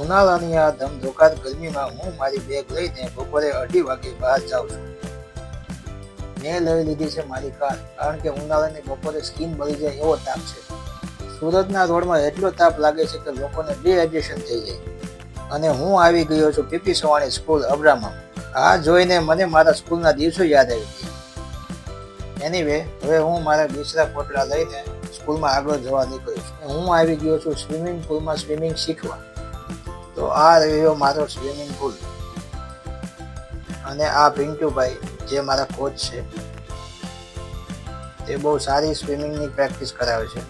ઉનાળાની આ ધમધોકાર ગરમીમાં હું મારી બેગ લઈને બપોરે 2:30 વાગે બહાર જાઉં છું. મેં લઈ લીધી છે મારી કાર, કારણ કે ઉનાળાની બપોરે સ્કિન બળી જાય એવો તાપ છે. સુરતના રોડમાં એટલો તાપ લાગે છે કે લોકોને ડિહાઇડ્રેશન થઈ જાય. અને હું આવી ગયો છું પીપી સવાણી સ્કૂલ અબ્રામાં. આ જોઈને મને મારા સ્કૂલના દિવસો યાદ આવી ગયા. એનીવે, હવે હું મારા બિસ્તરા પોટલા લઈને સ્કૂલમાં આગળ જવા નીકળ્યો છું. હું આવી ગયો છું સ્વિમિંગ પુલમાં સ્વિમિંગ શીખવા. તો આ રહ્યો મારો સ્વિમિંગ પુલ. અને આ પિન્ટુભાઈ જે મારા કોચ છે, તે બહુ સારી સ્વિમિંગની પ્રેક્ટિસ કરાવે છે.